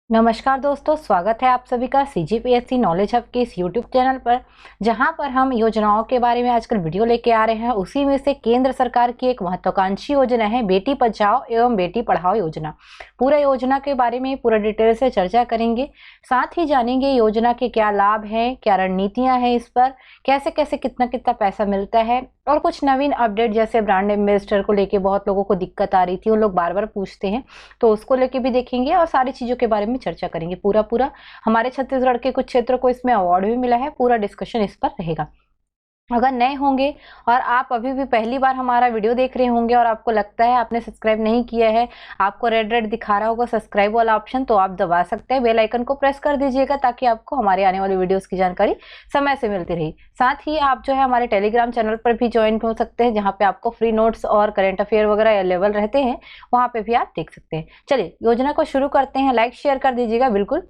नमस्कार दोस्तों, स्वागत है आप सभी का सीजीपीएससी नॉलेज हब के इस यूट्यूब चैनल पर, जहां पर हम योजनाओं के बारे में आजकल वीडियो लेके आ रहे हैं। उसी में से केंद्र सरकार की एक महत्वाकांक्षी योजना है बेटी बचाओ एवं बेटी पढ़ाओ योजना। पूरा योजना के बारे में पूरा डिटेल से चर्चा करेंगे, साथ ही जानेंगे योजना के क्या लाभ हैं, क्या रणनीतियां हैं, इस पर कैसे कैसे कितना कितना पैसा मिलता है और कुछ नवीन अपडेट जैसे ब्रांड एम्बेसडर को लेके बहुत लोगों को दिक्कत आ रही थी, उन लोग बार बार पूछते हैं, तो उसको लेके भी देखेंगे और सारी चीज़ों के बारे में चर्चा करेंगे। पूरा हमारे छत्तीसगढ़ के कुछ क्षेत्रों को इसमें अवार्ड भी मिला है, पूरा डिस्कशन इस पर रहेगा। अगर नए होंगे और आप अभी भी पहली बार हमारा वीडियो देख रहे होंगे और आपको लगता है आपने सब्सक्राइब नहीं किया है, आपको रेड रेड दिखा रहा होगा सब्सक्राइब वाला ऑप्शन, तो आप दबा सकते हैं। बेल आइकन को प्रेस कर दीजिएगा ताकि आपको हमारे आने वाली वीडियोस की जानकारी समय से मिलती रही। साथ ही आप जो है हमारे टेलीग्राम चैनल पर भी ज्वाइन हो सकते हैं, जहाँ पे आपको फ्री नोट्स और करेंट अफेयर वगैरह अवेलेबल रहते हैं, वहाँ पे भी आप देख सकते हैं। चलिए योजना को शुरू करते हैं, लाइक शेयर कर दीजिएगा। बिल्कुल,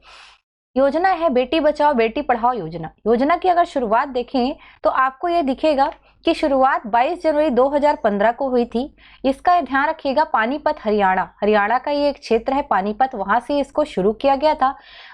योजना है बेटी बचाओ बेटी पढ़ाओ योजना। योजना की अगर शुरुआत देखें तो आपको ये दिखेगा कि शुरुआत 22 जनवरी 2015 को हुई थी। इसका ध्यान रखिएगा, पानीपत हरियाणा का ये एक क्षेत्र है पानीपत, वहां से इसको शुरू किया गया था।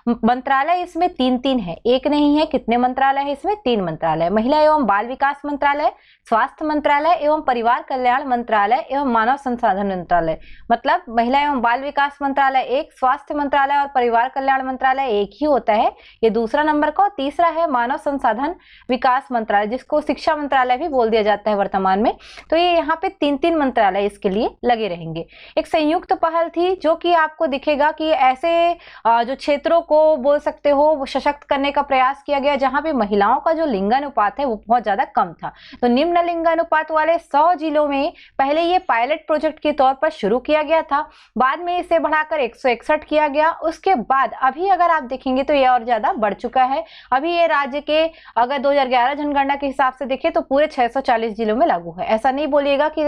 मंत्रालय इसमें तीन है, एक नहीं है। कितने मंत्रालय है इसमें? 3 मंत्रालय, महिला एवं बाल विकास मंत्रालय, स्वास्थ्य मंत्रालय एवं परिवार कल्याण मंत्रालय एवं मानव संसाधन मंत्रालय। मतलब महिला एवं बाल विकास मंत्रालय एक, स्वास्थ्य मंत्रालय और परिवार कल्याण मंत्रालय एक ही होता है, ये दूसरा नंबर का। तीसरा है मानव संसाधन विकास मंत्रालय, जिसको शिक्षा मंत्रालय भी बोल दिया जाता है वर्तमान में। तो ये यहाँ पे 3 मंत्रालय इसके लिए लगे रहेंगे। एक संयुक्त पहल थी जो कि आपको दिखेगा कि ऐसे जो क्षेत्रों को बोल सकते हो वो सशक्त करने का प्रयास किया गया, जहां पे महिलाओं का जो लिंगानुपात है वो बहुत ज्यादा कम था। तो निम्न लिंगानुपात वाले 100 जिलों में पहले ये पायलट प्रोजेक्ट के तौर पर शुरू किया गया था, बाद में इसे बढ़ाकर 161 किया गया। उसके बाद अभी अगर आप देखेंगे तो ये और ज्यादा बढ़ चुका है। अभी ये राज्य के अगर 2011 जनगणना के हिसाब से देखें तो पूरे 640 जिलों में लागू है। ऐसा नहीं बोलिएगा कि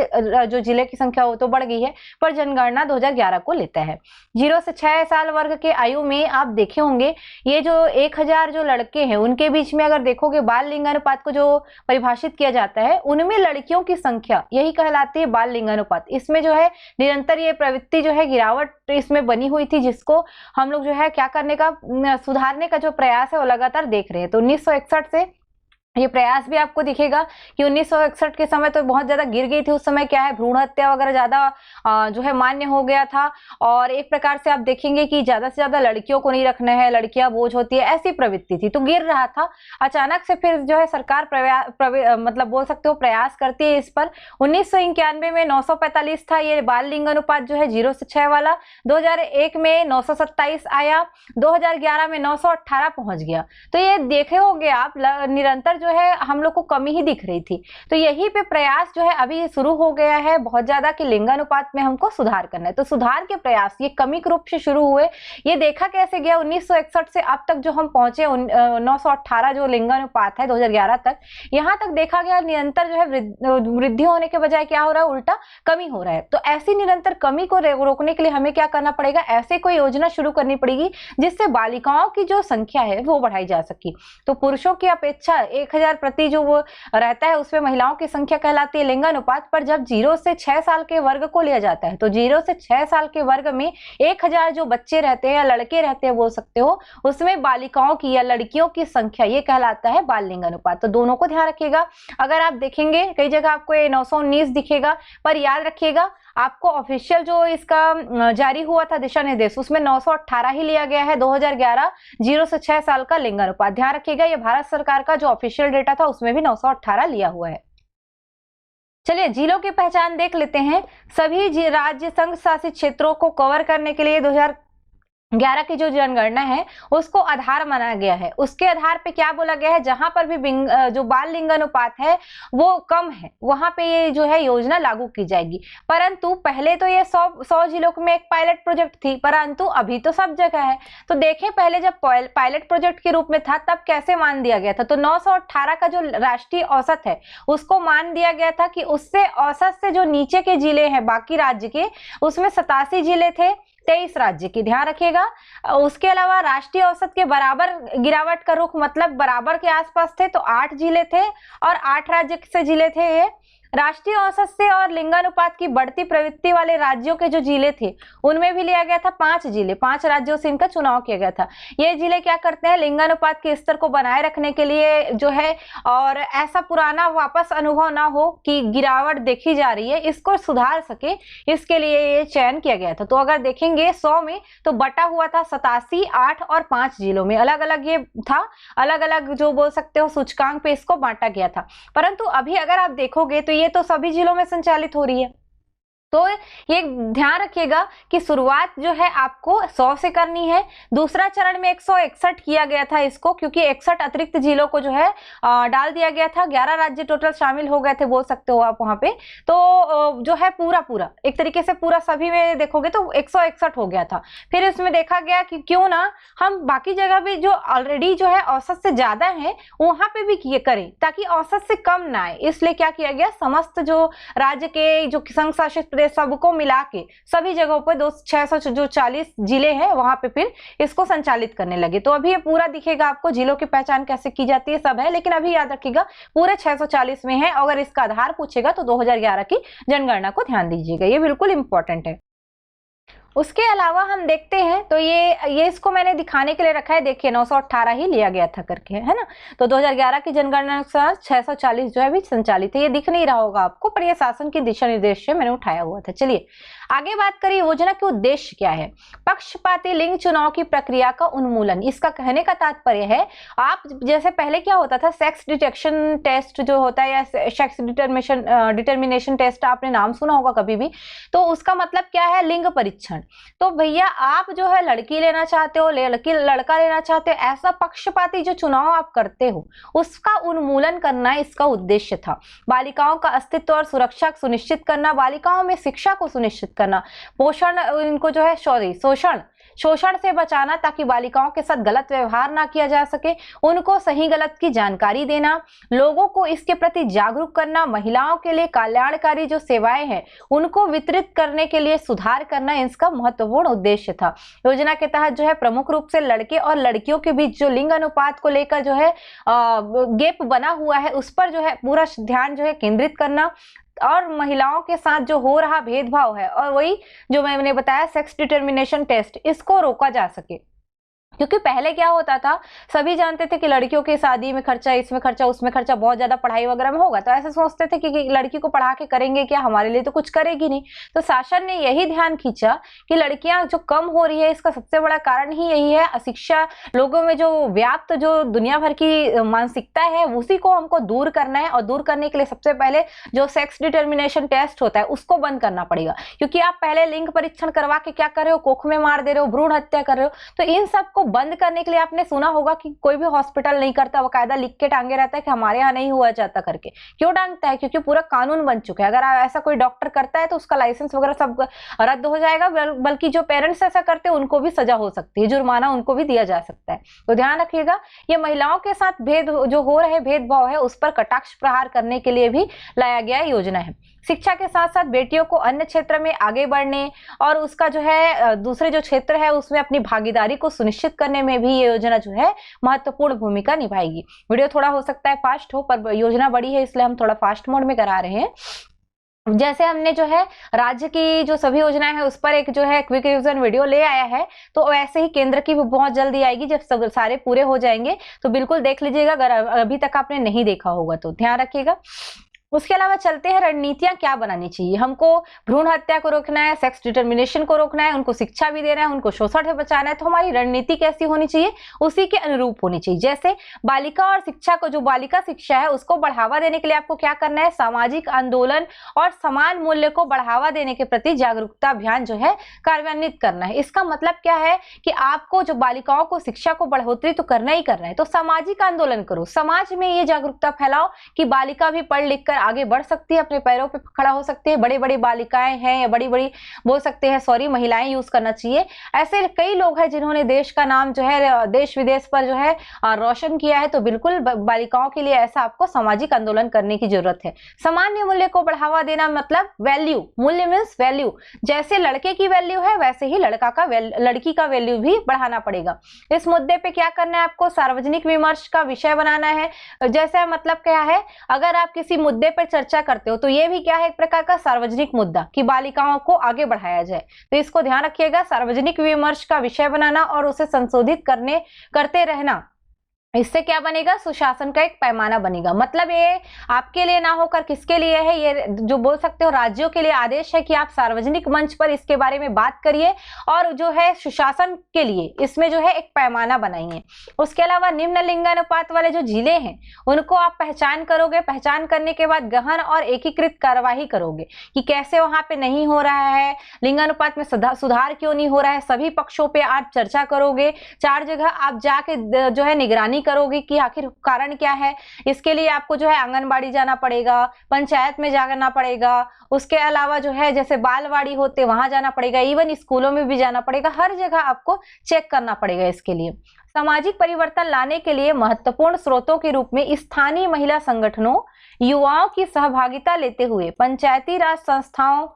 जो जिले की संख्या वो तो बढ़ गई है, पर जनगणना 2011 को लेता है। 0 से 6 साल वर्ग के आयु में आप देखे होंगे ये जो 1000 जो लड़के हैं उनके बीच में अगर देखोगे बाल लिंगानुपात को जो परिभाषित किया जाता है, उनमें लड़कियों की संख्या यही कहलाती है बाल लिंगानुपात। इसमें जो है निरंतर ये प्रवृत्ति जो है गिरावट इसमें बनी हुई थी, जिसको हम लोग जो है क्या करने का, सुधारने का जो प्रयास है वो लगातार देख रहे हैं। तो 1961 से ये प्रयास भी आपको दिखेगा कि 1961 के समय तो बहुत ज्यादा गिर गई थी। उस समय क्या है, भ्रूण हत्या वगैरह ज्यादा जो है मान्य हो गया था, और एक प्रकार से आप देखेंगे कि ज्यादा से ज्यादा लड़कियों को नहीं रखना है, लड़कियां बोझ होती है, ऐसी प्रवृत्ति थी, तो गिर रहा था। अचानक से फिर जो है सरकार मतलब बोल सकते हो प्रयास करती है इस पर। 1991 में 945 था ये बाल लिंगानुपात जो है 0 से 6 वाला, 2001 में 927 आया, 2011 में 918 पहुंच गया। तो ये देखे होंगे आप निरंतर जो है हम लोग को कमी ही दिख रही थी। तो यही पे प्रयास जो है अभी शुरू हो गया है बहुत ज्यादा कि लिंगानुपात में हमको सुधार करना है। तो सुधार के प्रयास ये क्रमिक रूप से शुरू हुए। ये देखा कैसे गया, 1961 से अब तक जो हम पहुंचे 918 जो लिंगानुपात है 2011 तक, यहाँ तक देखा गया निरंतर जो है वृद्धि होने के बजाय क्या हो रहा है, उल्टा कमी हो रहा है। तो ऐसी निरंतर कमी को रोकने के लिए हमें क्या करना पड़ेगा, ऐसे कोई योजना शुरू करनी पड़ेगी जिससे बालिकाओं की जो संख्या है वो बढ़ाई जा सके। तो पुरुषों की अपेक्षा 1000 प्रति जो वो रहता है उसमें महिलाओं की संख्या कहलाती है लिंगानुपात। पर जब 0 से 6 साल के वर्ग को लिया जाता है तो 0 से 6 साल के वर्ग में 1000 जो बच्चे रहते हैं या लड़के रहते हैं बोल सकते हो, उसमें बालिकाओं की या लड़कियों की संख्या ये कहलाता है बाल लिंगानुपात। तो दोनों को ध्यान रखिएगा। अगर आप देखेंगे कई जगह आपको ये 919 दिखेगा, पर याद रखिएगा आपको ऑफिशियल जो इसका जारी हुआ था दिशा निर्देश उसमें 918 ही लिया गया है 2011 0 से 6 साल का लिंगानुपात। ध्यान रखिएगा ये भारत सरकार का जो ऑफिशियल डेटा था उसमें भी 918 लिया हुआ है। चलिए जिलों की पहचान देख लेते हैं। सभी राज्य संघ शासित क्षेत्रों को कवर करने के लिए 2011 की जो जनगणना है उसको आधार माना गया है। उसके आधार पे क्या बोला गया है, जहां पर भी जो बाल लिंगानुपात है वो कम है वहां पे ये जो है योजना लागू की जाएगी। परंतु पहले तो ये 100 जिलों में एक पायलट प्रोजेक्ट थी, परंतु अभी तो सब जगह है। तो देखें पहले जब पायलट प्रोजेक्ट के रूप में था तब कैसे मान दिया गया था, तो 918 का जो राष्ट्रीय औसत है उसको मान दिया गया था कि उससे औसत से जो नीचे के जिले हैं बाकी राज्य के, उसमें 87 जिले थे 23 राज्य की, ध्यान रखिएगा। उसके अलावा राष्ट्रीय औसत के बराबर गिरावट का रुख मतलब बराबर के आसपास थे तो 8 जिले थे और 8 राज्य से जिले थे ये। राष्ट्रीय औसत से और लिंगानुपात की बढ़ती प्रवृत्ति वाले राज्यों के जो जिले थे उनमें भी लिया गया था 5 जिले, 5 राज्यों से इनका चुनाव किया गया था। ये जिले क्या करते हैं, लिंगानुपात के स्तर को बनाए रखने के लिए जो है, और ऐसा पुराना वापस अनुभव ना हो कि गिरावट देखी जा रही है, इसको सुधार सके, इसके लिए ये चयन किया गया था। तो अगर देखेंगे 100 में तो बटा हुआ था 87, 8 और 5 जिलों में, अलग अलग ये था, अलग अलग जो बोल सकते हो सूचकांक पे इसको बांटा गया था। परंतु अभी अगर आप देखोगे तो ये तो सभी जिलों में संचालित हो रही है। तो ये ध्यान रखिएगा कि शुरुआत जो है आपको 100 से करनी है। दूसरा चरण में 161 किया गया था इसको, क्योंकि 61 अतिरिक्त जिलों को जो है डाल दिया गया था। 11 राज्य टोटल शामिल हो गए थे, बोल सकते हो आप वहां पे। तो जो है पूरा एक तरीके से पूरा सभी में देखोगे तो 161 हो गया था। फिर इसमें देखा गया कि क्यों ना हम बाकी जगह भी जो ऑलरेडी जो है औसत से ज्यादा है वहां पे भी करें, ताकि औसत से कम ना आए। इसलिए क्या किया गया, समस्त जो राज्य के जो संघ शासित सबको मिला के सभी जगहों पर 640 जिले हैं वहां पे फिर इसको संचालित करने लगे। तो अभी ये पूरा दिखेगा आपको, जिलों की पहचान कैसे की जाती है सब है, लेकिन अभी याद रखिएगा पूरे 640 में है। अगर इसका आधार पूछेगा तो 2011 की जनगणना को ध्यान दीजिएगा, ये बिल्कुल इंपॉर्टेंट है। उसके अलावा हम देखते हैं तो ये इसको मैंने दिखाने के लिए रखा है, देखिए 918 ही लिया गया था करके, है ना। तो 2011 की जनगणना अनुसार 640 जो है भी संचालित है। ये दिख नहीं रहा होगा आपको, पर ये शासन की दिशा निर्देश से मैंने उठाया हुआ था। चलिए आगे बात करें, योजना के उद्देश्य क्या है। पक्षपाती लिंग चुनाव की प्रक्रिया का उन्मूलन। इसका कहने का तात्पर्य है, आप जैसे पहले क्या होता था, सेक्स डिटेक्शन टेस्ट जो होता है या सेक्स डिटर्मिनेशन टेस्ट, आपने नाम सुना होगा कभी भी। तो उसका मतलब क्या है, लिंग परीक्षण। तो भैया आप जो है लड़की लेना चाहते हो, लड़का लेना चाहते हो, ऐसा पक्षपाती जो चुनाव आप करते हो उसका उन्मूलन करना इसका उद्देश्य था। बालिकाओं का अस्तित्व और सुरक्षा सुनिश्चित करना, बालिकाओं में शिक्षा को सुनिश्चित करना, पोषण, इनको जो है शोषण से बचाना, ताकि बालिकाओं के साथ गलत व्यवहार ना किया जा सके, उनको सही गलत की जानकारी देना, लोगों को इसके प्रति जागरूक करना, महिलाओं के लिए कल्याणकारी जो सेवाएं हैं उनको वितरित करने के लिए सुधार करना इसका महत्वपूर्ण उद्देश्य था। योजना के तहत जो है प्रमुख रूप से लड़के और लड़कियों के बीच जो लिंग अनुपात को लेकर जो है गैप बना हुआ है उस पर जो है पूरा ध्यान जो है केंद्रित करना, और महिलाओं के साथ जो हो रहा भेदभाव है और वही जो मैंने बताया सेक्स डिटर्मिनेशन टेस्ट, इसको रोका जा सके। क्योंकि पहले क्या होता था, सभी जानते थे कि लड़कियों की शादी में खर्चा, इसमें खर्चा, उसमें खर्चा, बहुत ज्यादा पढ़ाई वगैरह में होगा, तो ऐसे सोचते थे कि लड़की को पढ़ा के करेंगे क्या, हमारे लिए तो कुछ करेगी नहीं। तो शासन ने यही ध्यान खींचा कि लड़कियां जो कम हो रही है इसका सबसे बड़ा कारण ही यही है, अशिक्षा, लोगों में जो व्याप्त जो दुनिया भर की मानसिकता है उसी को हमको दूर करना है। और दूर करने के लिए सबसे पहले जो सेक्स डिटर्मिनेशन टेस्ट होता है उसको बंद करना पड़ेगा। क्योंकि आप पहले लिंग परीक्षण करवा के क्या कर रहे हो, कोख में मार दे रहे हो, भ्रूण हत्या कर रहे हो। तो इन सबको बंद करने के लिए आपने सुना होगा कि कोई भी हॉस्पिटल नहीं करता, बकायदा लिख के टांगे रहता है कि हमारे यहाँ नहीं हुआ जाता करके। क्यों टांगता है, क्योंकि पूरा कानून बन चुका है। अगर ऐसा कोई डॉक्टर करता है तो उसका लाइसेंस वगैरह सब रद्द हो जाएगा, बल्कि जो पेरेंट्स ऐसा करते हैं उनको भी सजा हो सकती है, जुर्माना उनको भी दिया जा सकता है। तो ध्यान रखिएगा, ये महिलाओं के साथ जो हो रहे भेदभाव है उस पर कटाक्ष प्रहार करने के लिए भी लाया गया योजना है। शिक्षा के साथ साथ बेटियों को अन्य क्षेत्र में आगे बढ़ने और उसका जो है दूसरे जो क्षेत्र है उसमें अपनी भागीदारी को सुनिश्चित करने में भी ये योजना जो है महत्वपूर्ण भूमिका निभाएगी। वीडियो थोड़ा हो सकता है फास्ट हो, पर योजना बड़ी है इसलिए हम थोड़ा फास्ट मोड में करा रहे हैं। जैसे हमने जो है राज्य की जो सभी योजनाएं हैं उस पर एक जो है क्विक रिवीजन वीडियो ले आया है, तो वैसे ही केंद्र की भी बहुत जल्दी आएगी। जब सब सारे पूरे हो जाएंगे तो बिल्कुल देख लीजिएगा, अगर अभी तक आपने नहीं देखा होगा तो ध्यान रखिएगा। उसके अलावा चलते हैं, रणनीतियां क्या बनानी चाहिए। हमको भ्रूण हत्या को रोकना है, सेक्स डिटर्मिनेशन को रोकना है, उनको शिक्षा भी देना है, उनको शोषण से बचाना है। तो हमारी रणनीति कैसी होनी चाहिए, उसी के अनुरूप होनी चाहिए। जैसे बालिका और शिक्षा को, जो बालिका शिक्षा है उसको बढ़ावा देने के लिए आपको क्या करना है, सामाजिक आंदोलन और समान मूल्य को बढ़ावा देने के प्रति जागरूकता अभियान जो है कार्यान्वित करना है। इसका मतलब क्या है कि आपको जो बालिकाओं को शिक्षा को बढ़ोतरी तो करना ही करना है, तो सामाजिक आंदोलन करो, समाज में ये जागरूकता फैलाओ कि बालिका भी पढ़ लिख कर आगे बढ़ सकती है, अपने पैरों पे खड़ा हो सकती है। बड़ी बड़ी बालिकाएं हैं या बड़ी बड़ी बोल सकते हैं, सॉरी महिलाएं यूज करना चाहिए। ऐसे कई लोग हैं जिन्होंने देश का नाम जो है देश विदेश पर जो है रोशन किया है। तो बिल्कुल बालिकाओं के लिए ऐसा आपको सामाजिक आंदोलन करने की जरूरत है। सामान्य मूल्य को बढ़ावा देना मतलब वैल्यू, मूल्य मीन्स वैल्यू। जैसे लड़के की वैल्यू है वैसे ही लड़की का वैल्यू भी बढ़ाना पड़ेगा। इस मुद्दे पे क्या करना है, आपको सार्वजनिक विमर्श का विषय बनाना है। जैसे मतलब क्या है, अगर आप किसी मुद्दे पर चर्चा करते हो तो ये भी क्या है, एक प्रकार का सार्वजनिक मुद्दा कि बालिकाओं को आगे बढ़ाया जाए। तो इसको ध्यान रखिएगा, सार्वजनिक विमर्श का विषय बनाना और उसे संशोधित करते रहना, इससे क्या बनेगा, सुशासन का एक पैमाना बनेगा। मतलब ये आपके लिए ना होकर किसके लिए है, ये जो बोल सकते हो राज्यों के लिए आदेश है कि आप सार्वजनिक मंच पर इसके बारे में बात करिए और जो है सुशासन के लिए इसमें जो है एक पैमाना बनाइए। उसके अलावा निम्न लिंगानुपात वाले जो जिले हैं उनको आप पहचान करोगे, पहचान करने के बाद गहन और एकीकृत कार्यवाही करोगे कि कैसे वहां पे नहीं हो रहा है, लिंगानुपात में सुधार क्यों नहीं हो रहा है, सभी पक्षों पे आप चर्चा करोगे। 4 जगह आप जाके जो है निगरानी करोगे कि आखिर कारण क्या है। इसके लिए आपको जो है आंगनबाड़ी जाना पड़ेगा, पंचायत में जाना पड़ेगा, उसके अलावा जो है जैसे बालवाड़ी होते वहां जाना पड़ेगा, इवन स्कूलों में भी जाना पड़ेगा, हर जगह आपको चेक करना पड़ेगा। इसके लिए सामाजिक परिवर्तन लाने के लिए महत्वपूर्ण स्रोतों के रूप में स्थानीय महिला संगठनों, युवाओं की सहभागिता लेते हुए पंचायती राज संस्थाओं,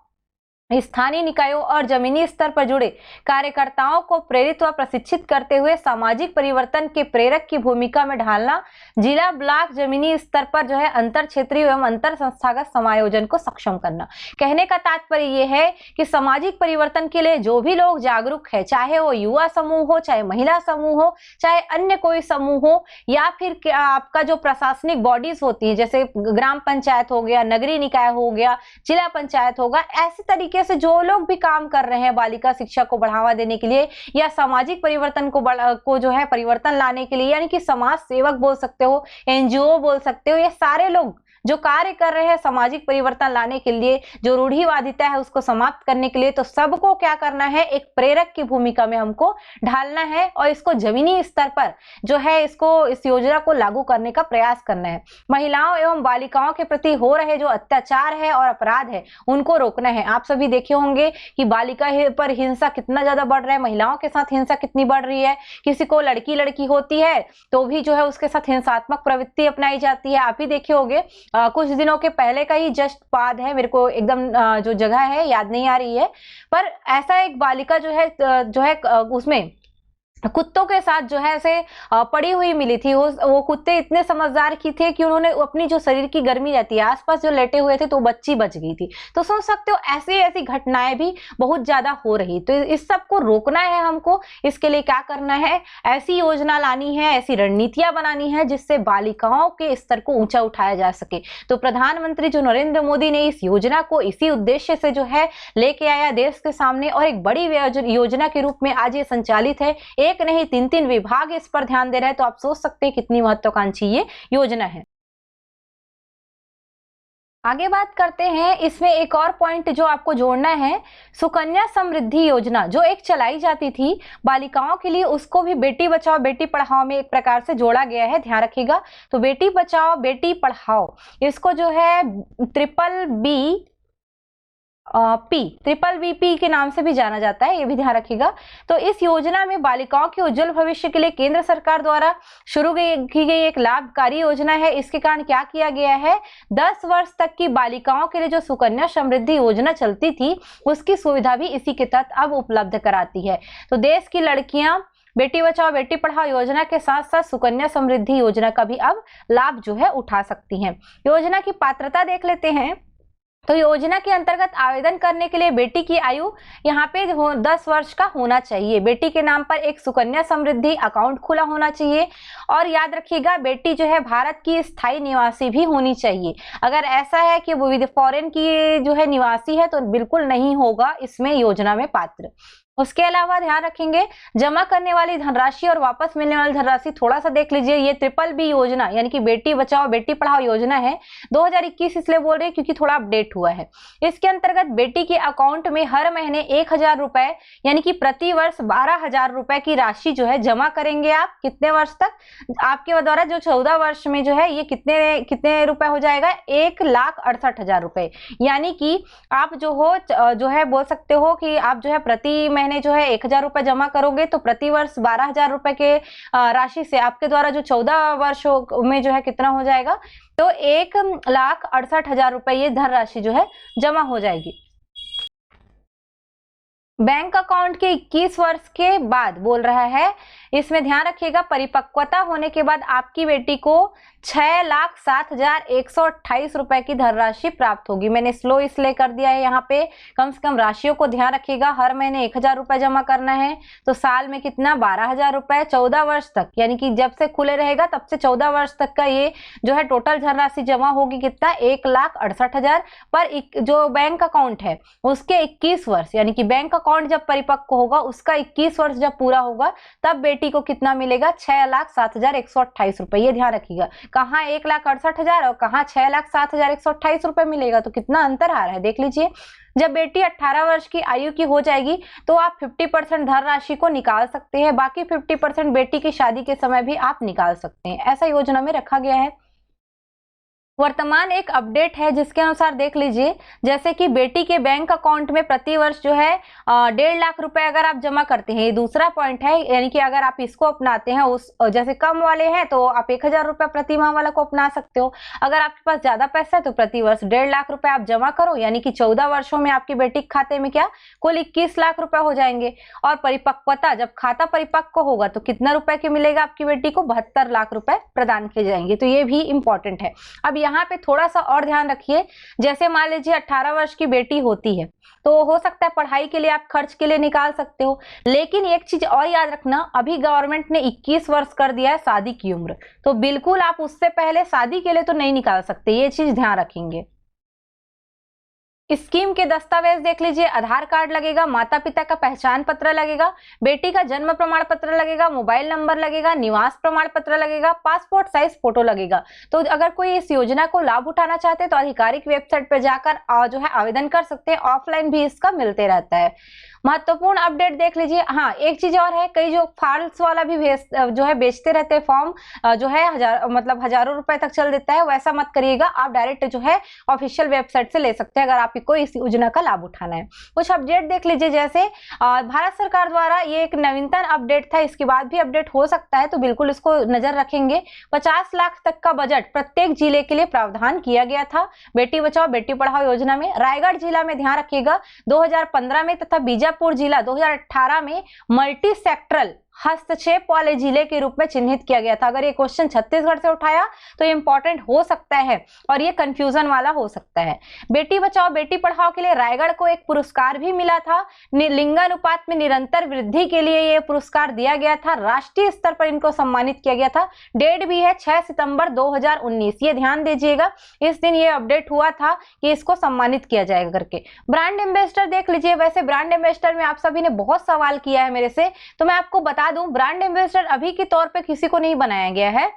स्थानीय निकायों और जमीनी स्तर पर जुड़े कार्यकर्ताओं को प्रेरित व प्रशिक्षित करते हुए सामाजिक परिवर्तन के प्रेरक की भूमिका में ढालना, जिला, ब्लॉक, जमीनी स्तर पर जो है अंतर क्षेत्रीय एवं अंतर संस्थागत समायोजन को सक्षम करना। कहने का तात्पर्य ये है कि सामाजिक परिवर्तन के लिए जो भी लोग जागरूक है, चाहे वो युवा समूह हो, चाहे महिला समूह हो, चाहे अन्य कोई समूह हो, या फिर आपका जो प्रशासनिक बॉडीज होती है जैसे ग्राम पंचायत हो गया, नगरीय निकाय हो गया, जिला पंचायत होगा, ऐसे तरीके से जो लोग भी काम कर रहे हैं बालिका शिक्षा को बढ़ावा देने के लिए या सामाजिक परिवर्तन को जो है परिवर्तन लाने के लिए, यानी कि समाज सेवक बोल सकते हो, एनजीओ बोल सकते हो, ये सारे लोग जो कार्य कर रहे हैं सामाजिक परिवर्तन लाने के लिए, जो रूढ़िवादिता है उसको समाप्त करने के लिए, तो सबको क्या करना है, एक प्रेरक की भूमिका में हमको ढालना है और इसको जमीनी स्तर पर जो है इस योजना को लागू करने का प्रयास करना है। महिलाओं एवं बालिकाओं के प्रति हो रहे जो अत्याचार है और अपराध है उनको रोकना है। आप सभी देखे होंगे कि बालिका पर हिंसा कितना ज्यादा बढ़ रहा है, महिलाओं के साथ हिंसा कितनी बढ़ रही है, किसी को लड़की होती है तो भी जो है उसके साथ हिंसात्मक प्रवृत्ति अपनाई जाती है। आप ही देखे होंगे कुछ दिनों के पहले का ही जस्ट बात है, मेरे को एकदम जो जगह है याद नहीं आ रही है, पर ऐसा एक बालिका जो है उसमें कुत्तों के साथ जो है ऐसे पड़ी हुई मिली थी। वो कुत्ते इतने समझदार की थे कि उन्होंने अपनी जो शरीर की गर्मी रहती है आसपास जो लेटे हुए थे तो बच्ची बच गई थी। तो सोच सकते हो ऐसी घटनाएं भी बहुत ज्यादा हो रही। तो इस सब को रोकना है हमको। इसके लिए क्या करना है, ऐसी योजना लानी है, ऐसी रणनीतियां बनानी है जिससे बालिकाओं के स्तर को ऊंचा उठाया जा सके। तो प्रधानमंत्री जो नरेंद्र मोदी ने इस योजना को इसी उद्देश्य से जो है लेके आया देश के सामने, और एक बड़ी योजना के रूप में आज ये संचालित है। एक नहीं 3 विभाग इस पर ध्यान दे रहे हैं। तो आप सोच सकते हैं कितनी महत्वाकांक्षी ये योजना है। आगे बात करते हैं, इसमें एक और पॉइंट जो आपको जोड़ना है, सुकन्या समृद्धि योजना जो एक चलाई जाती थी बालिकाओं के लिए, उसको भी बेटी बचाओ बेटी पढ़ाओ में एक प्रकार से जोड़ा गया है, ध्यान रखिएगा। तो बेटी बचाओ बेटी पढ़ाओ, इसको जो है ट्रिपल बीपी के नाम से भी जाना जाता है, ये भी ध्यान रखिएगा। तो इस योजना में बालिकाओं के उज्जवल भविष्य के लिए केंद्र सरकार द्वारा शुरू की गई एक लाभकारी योजना है। इसके कारण क्या किया गया है, 10 वर्ष तक की बालिकाओं के लिए जो सुकन्या समृद्धि योजना चलती थी उसकी सुविधा भी इसी के तहत अब उपलब्ध कराती है। तो देश की लड़कियां बेटी बचाओ बेटी पढ़ाओ योजना के साथ साथ सुकन्या समृद्धि योजना का भी अब लाभ जो है उठा सकती हैं। योजना की पात्रता देख लेते हैं। तो योजना के अंतर्गत आवेदन करने के लिए बेटी की आयु यहाँ पे 10 वर्ष का होना चाहिए। बेटी के नाम पर एक सुकन्या समृद्धि अकाउंट खुला होना चाहिए, और याद रखिएगा बेटी जो है भारत की स्थायी निवासी भी होनी चाहिए। अगर ऐसा है कि वो फॉरेन की जो है निवासी है तो बिल्कुल नहीं होगा इसमें योजना में पात्र। उसके अलावा ध्यान रखेंगे जमा करने वाली धनराशि और वापस मिलने वाली धनराशि थोड़ा सा देख लीजिए। ये ट्रिपल बी योजना यानी कि बेटी बचाओ बेटी पढ़ाओ योजना है, 2021 इसलिए बोल रहे हैं क्योंकि थोड़ा अपडेट हुआ है। इसके अंतर्गत बेटी के अकाउंट में हर महीने 1000 रुपए यानी कि प्रति वर्ष 12,000 रुपए की राशि जो है जमा करेंगे आप। कितने वर्ष तक? आपके द्वारा जो 14 वर्ष में जो है ये कितने रुपए हो जाएगा, 1,68,000 रुपए। यानी कि आप जो है बोल सकते हो कि आप जो है प्रति महीने जो है 1000 रुपए जमा करोगे तो प्रति वर्ष 12,000 रुपए के राशि से आपके द्वारा जो 14 वर्षों में जो है कितना हो जाएगा, तो 1,68,000 रुपए ये धनराशि जो है जमा हो जाएगी। बैंक अकाउंट के 21 वर्ष के बाद बोल रहा है। इसमें ध्यान रखिएगा, परिपक्वता होने के बाद आपकी बेटी को 6,07,128 रुपए की धनराशि प्राप्त होगी। मैंने स्लो इसलिए कर दिया है, यहाँ पे कम से कम राशियों को ध्यान रखिएगा। हर महीने 1,000 रुपए जमा करना है, तो साल में कितना, 12,000 रुपए 14 वर्ष तक, यानी कि जब से खुले रहेगा तब से 14 वर्ष तक का ये जो है टोटल धनराशि जमा होगी। कितना, 1,68,000। पर जो बैंक अकाउंट है उसके 21 वर्ष, यानी कि बैंक अकाउंट जब परिपक्व होगा उसका 21 वर्ष जब पूरा होगा तब बेटी को कितना मिलेगा, 6,07,128 रुपए। ये ध्यान रखिएगा, कहाँ 1,68,000 और कहाँ 6,07,128 रुपए मिलेगा, तो कितना अंतर आ रहा है देख लीजिए। जब बेटी 18 वर्ष की आयु की हो जाएगी तो आप 50% धनराशि को निकाल सकते हैं, बाकी 50% बेटी की शादी के समय भी आप निकाल सकते हैं। ऐसा योजना में रखा गया है। वर्तमान एक अपडेट है जिसके अनुसार देख लीजिए, जैसे कि बेटी के बैंक अकाउंट में प्रति वर्ष जो है 1.5 लाख रुपए अगर आप जमा करते हैं, ये दूसरा पॉइंट है, यानी कि अगर आप इसको अपनाते हैं, उस जैसे कम वाले हैं तो आप 1,000 रुपए प्रति माह वाला को अपना सकते हो। अगर आपके पास ज्यादा पैसा है तो प्रति वर्ष 1.5 लाख रुपए आप जमा करो, यानी कि 14 वर्षों में आपकी बेटी के खाते में क्या, कुल 21 लाख रुपए हो जाएंगे। और परिपक्वता, जब खाता परिपक्व होगा तो कितना रुपए के मिलेगा आपकी बेटी को, 72 लाख रुपए प्रदान किए जाएंगे। तो ये भी इंपॉर्टेंट है। अब यहाँ पे थोड़ा सा और ध्यान रखिए, जैसे मान लीजिए 18 वर्ष की बेटी होती है तो हो सकता है पढ़ाई के लिए आप खर्च के लिए निकाल सकते हो, लेकिन एक चीज और याद रखना, अभी गवर्नमेंट ने 21 वर्ष कर दिया है शादी की उम्र, तो बिल्कुल आप उससे पहले शादी के लिए तो नहीं निकाल सकते, ये चीज ध्यान रखेंगे। स्कीम के दस्तावेज देख लीजिए, आधार कार्ड लगेगा, माता पिता का पहचान पत्र लगेगा, बेटी का जन्म प्रमाण पत्र लगेगा, मोबाइल नंबर लगेगा, निवास प्रमाण पत्र लगेगा, पासपोर्ट साइज फोटो लगेगा। तो अगर कोई इस योजना को लाभ उठाना चाहते हैं तो आधिकारिक वेबसाइट पर जाकर जो है आवेदन कर सकते हैं, ऑफलाइन भी इसका मिलते रहता है। महत्वपूर्ण अपडेट देख लीजिए। हाँ, एक चीज और है, कई जो फॉल्स वाला भी जो है बेचते रहते हैं फॉर्म, जो है हजारों रुपए तक चल देता है, वैसा मत करिएगा। आप डायरेक्ट जो है ऑफिशियल वेबसाइट से ले सकते हैं अगर आपको इस योजना का लाभ उठाना है। कुछ अपडेट देख लीजिए, जैसे भारत सरकार द्वारा ये एक नवीनतम अपडेट था, इसके बाद भी अपडेट हो सकता है, तो बिल्कुल इसको नजर रखेंगे। 50 लाख तक का बजट प्रत्येक जिले के लिए प्रावधान किया गया था बेटी बचाओ बेटी पढ़ाओ योजना में। रायगढ़ जिला में ध्यान रखिएगा 2015 में, तथा बीजापुर जिला 2018 में मल्टी सेक्टरल हस्तक्षेप वाले जिले के रूप में चिन्हित किया गया था। अगर ये क्वेश्चन छत्तीसगढ़ से उठाया तो ये इंपॉर्टेंट हो सकता है और ये कंफ्यूजन वाला हो सकता है। बेटी बचाओ बेटी पढ़ाओ के लिए रायगढ़ को एक पुरस्कार भी मिला था। लिंगानुपात में निरंतर वृद्धि के लिए ये पुरस्कार दिया गया था, राष्ट्रीय स्तर पर इनको सम्मानित किया गया था। डेट भी है 6 सितंबर 2019, ये ध्यान दीजिएगा, इस दिन ये अपडेट हुआ था कि इसको सम्मानित किया जाएगा करके। ब्रांड एम्बेसडर देख लीजिए, वैसे ब्रांड एम्बेसडर में आप सभी ने बहुत सवाल किया है मेरे से, तो मैं आपको बता दूं, ब्रांड एम्बेसडर अभी के तौर पे किसी को नहीं बनाया गया है,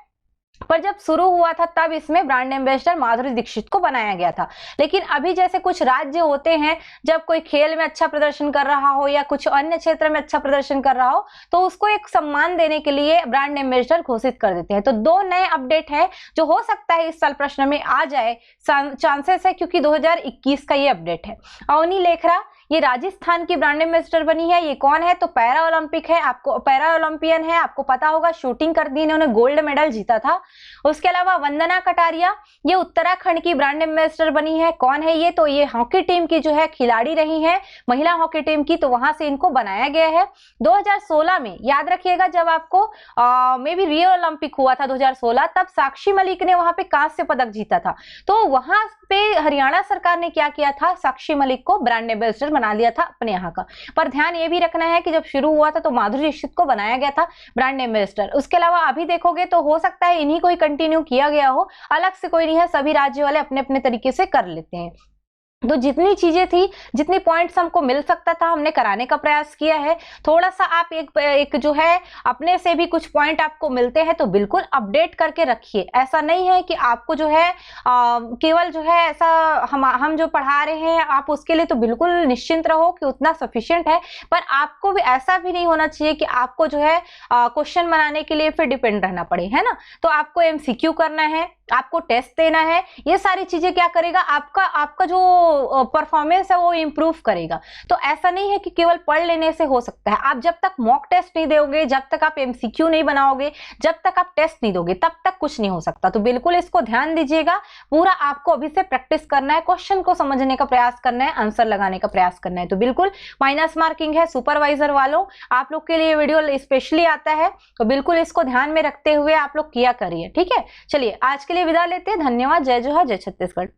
पर जब शुरू हुआ था तब इसमें ब्रांड एम्बेसडर माधुरी दीक्षित को बनाया गया था। लेकिन अभी जैसे कुछ राज्य होते हैं, जब कोई खेल में अच्छा प्रदर्शन कर रहा हो या कुछ अन्य क्षेत्र में अच्छा प्रदर्शन कर रहा हो तो उसको एक सम्मान देने के लिए ब्रांड एम्बेसडर घोषित कर देते हैं। तो 2 नए अपडेट है जो हो सकता है इस साल प्रश्न में आ जाए, चांसेस है, क्योंकि 2021 का ये अपडेट है। अवनी लेखरा ये राजस्थान की ब्रांड एम्बेसडर बनी है। ये कौन है, तो पैरा ओलंपिक है, आपको पैरा ओलंपियन है, आपको पता होगा, शूटिंग कर दी, इन्होंने गोल्ड मेडल जीता था। उसके अलावा वंदना कटारिया ये उत्तराखंड की ब्रांड एम्बेसडर बनी है। कौन है ये, तो ये हॉकी टीम की जो है खिलाड़ी रही है, महिला हॉकी टीम की, तो वहां से इनको बनाया गया है। 2016 में याद रखिएगा, जब आपको मे बी रियो ओलंपिक हुआ था 2016, तब साक्षी मलिक ने वहां पे कांस्य पदक जीता था। तो वहां पे हरियाणा सरकार ने क्या किया था, साक्षी मलिक को ब्रांड एम्बेसडर बना लिया था अपने यहाँ का। पर ध्यान ये भी रखना है कि जब शुरू हुआ था तो माधुरी दीक्षित को बनाया गया था ब्रांड एम्बेसडर। उसके अलावा अभी देखोगे तो हो सकता है इन्हीं को ही कंटिन्यू किया गया हो, अलग से कोई नहीं है, सभी राज्य वाले अपने अपने तरीके से कर लेते हैं। तो जितनी चीजें थी, जितनी पॉइंट्स हमको मिल सकता था, हमने कराने का प्रयास किया है। थोड़ा सा आप एक जो है अपने से भी कुछ पॉइंट आपको मिलते हैं तो बिल्कुल अपडेट करके रखिए। ऐसा नहीं है कि आपको जो है केवल जो है ऐसा हम जो पढ़ा रहे हैं आप उसके लिए तो बिल्कुल निश्चिंत रहो कि उतना सफिशिएंट है, पर आपको भी ऐसा भी नहीं होना चाहिए कि आपको जो है क्वेश्चन बनाने के लिए फिर डिपेंड रहना पड़े, है ना। तो आपको MCQ करना है, आपको टेस्ट देना है, ये सारी चीजें क्या करेगा, आपका जो परफॉर्मेंस है वो इंप्रूव करेगा। तो ऐसा नहीं है कि केवल पढ़ लेने से हो सकता है। आप जब तक मॉक टेस्ट नहीं दोगे, जब तक आप एमसीक्यू नहीं बनाओगे, जब तक आप टेस्ट नहीं दोगे, तब तक कुछ नहीं हो सकता। तो बिल्कुल इसको ध्यान दीजिएगा, पूरा आपको अभी से प्रैक्टिस करना है, क्वेश्चन को समझने का प्रयास करना है, आंसर लगाने का प्रयास करना है। तो बिल्कुल माइनस मार्किंग है सुपरवाइजर वालों, आप लोग के लिए वीडियो स्पेशली आता है, तो बिल्कुल इसको ध्यान में रखते हुए आप लोग किया करिए। ठीक है, चलिए आज के लिए विदा लेते हैं। धन्यवाद। जय जोहार, जय छत्तीसगढ़।